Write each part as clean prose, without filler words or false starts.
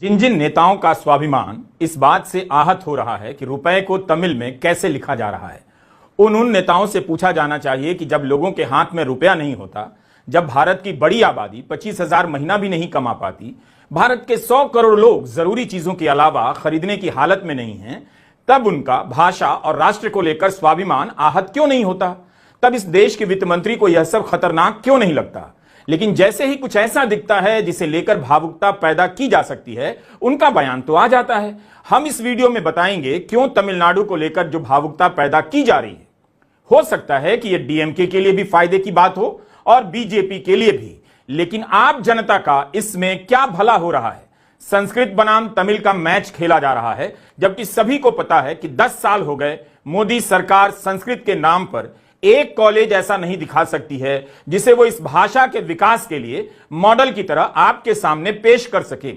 जिन जिन नेताओं का स्वाभिमान इस बात से आहत हो रहा है कि रुपए को तमिल में कैसे लिखा जा रहा है, उन नेताओं से पूछा जाना चाहिए कि जब लोगों के हाथ में रुपया नहीं होता, जब भारत की बड़ी आबादी 25,000 महीना भी नहीं कमा पाती, भारत के 100 करोड़ लोग जरूरी चीजों के अलावा खरीदने की हालत में नहीं हैं, तब उनका भाषा और राष्ट्र को लेकर स्वाभिमान आहत क्यों नहीं होता? तब इस देश के वित्त मंत्री को यह सब खतरनाक क्यों नहीं लगता? लेकिन जैसे ही कुछ ऐसा दिखता है जिसे लेकर भावुकता पैदा की जा सकती है, उनका बयान तो आ जाता है। हम इस वीडियो में बताएंगे क्यों तमिलनाडु को लेकर जो भावुकता पैदा की जा रही है। हो सकता है कि यह डीएमके के लिए भी फायदे की बात हो और बीजेपी के लिए भी, लेकिन आम जनता का इसमें क्या भला हो रहा है? संस्कृत बनाम तमिल का मैच खेला जा रहा है, जबकि सभी को पता है कि 10 साल हो गए मोदी सरकार संस्कृत के नाम पर एक कॉलेज ऐसा नहीं दिखा सकती है जिसे वो इस भाषा के विकास के लिए मॉडल की तरह आपके सामने पेश कर सके।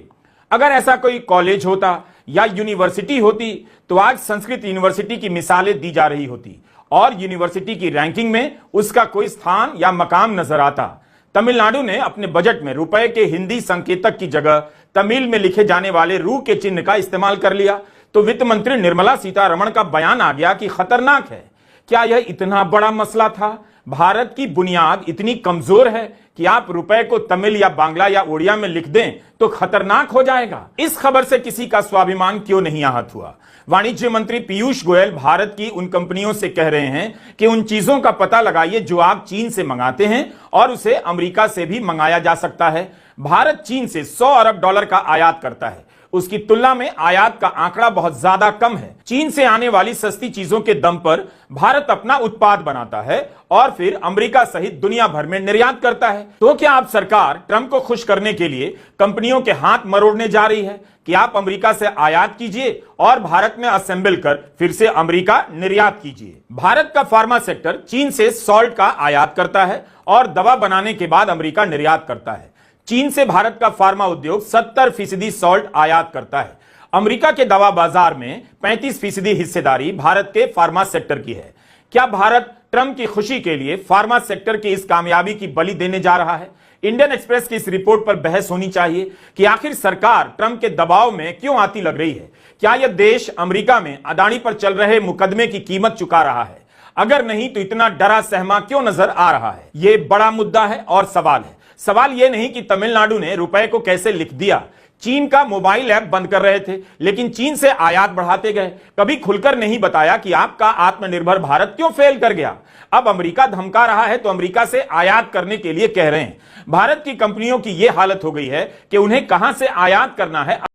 अगर ऐसा कोई कॉलेज होता या यूनिवर्सिटी होती तो आज संस्कृत यूनिवर्सिटी की मिसालें दी जा रही होती और यूनिवर्सिटी की रैंकिंग में उसका कोई स्थान या मकाम नजर आता। तमिलनाडु ने अपने बजट में रुपए के हिंदी संकेतक की जगह तमिल में लिखे जाने वाले रू के चिन्ह का इस्तेमाल कर लिया, तो वित्त मंत्री निर्मला सीतारमण का बयान आ गया कि खतरनाक है। क्या यह इतना बड़ा मसला था? भारत की बुनियाद इतनी कमजोर है कि आप रुपए को तमिल या बांग्ला या ओडिया में लिख दें तो खतरनाक हो जाएगा। इस खबर से किसी का स्वाभिमान क्यों नहीं आहत हुआ? वाणिज्य मंत्री पीयूष गोयल भारत की उन कंपनियों से कह रहे हैं कि उन चीजों का पता लगाइए जो आप चीन से मंगाते हैं और उसे अमेरिका से भी मंगाया जा सकता है। भारत चीन से $100 अरब का आयात करता है, उसकी तुलना में आयात का आंकड़ा बहुत ज्यादा कम है। चीन से आने वाली सस्ती चीजों के दम पर भारत अपना उत्पाद बनाता है और फिर अमेरिका सहित दुनिया भर में निर्यात करता है। तो क्या आप सरकार ट्रंप को खुश करने के लिए कंपनियों के हाथ मरोड़ने जा रही है कि आप अमेरिका से आयात कीजिए और भारत में असेंबल कर फिर से अमेरिका निर्यात कीजिए? भारत का फार्मा सेक्टर चीन से सॉल्ट का आयात करता है और दवा बनाने के बाद अमेरिका निर्यात करता है। चीन से भारत का फार्मा उद्योग 70% सॉल्ट आयात करता है। अमेरिका के दवा बाजार में 35% हिस्सेदारी भारत के फार्मा सेक्टर की है। क्या भारत ट्रंप की खुशी के लिए फार्मा सेक्टर की इस कामयाबी की बलि देने जा रहा है? इंडियन एक्सप्रेस की इस रिपोर्ट पर बहस होनी चाहिए कि आखिर सरकार ट्रंप के दबाव में क्यों आती लग रही है। क्या यह देश अमेरिका में अदानी पर चल रहे मुकदमे की कीमत चुका रहा है? अगर नहीं तो इतना डरा सहमा क्यों नजर आ रहा है? यह बड़ा मुद्दा है और सवाल है। सवाल यह नहीं कि तमिलनाडु ने रुपए को कैसे लिख दिया। चीन का मोबाइल ऐप बंद कर रहे थे लेकिन चीन से आयात बढ़ाते गए। कभी खुलकर नहीं बताया कि आपका आत्मनिर्भर भारत क्यों फेल कर गया। अब अमेरिका धमका रहा है तो अमेरिका से आयात करने के लिए कह रहे हैं। भारत की कंपनियों की यह हालत हो गई है कि उन्हें कहां से आयात करना है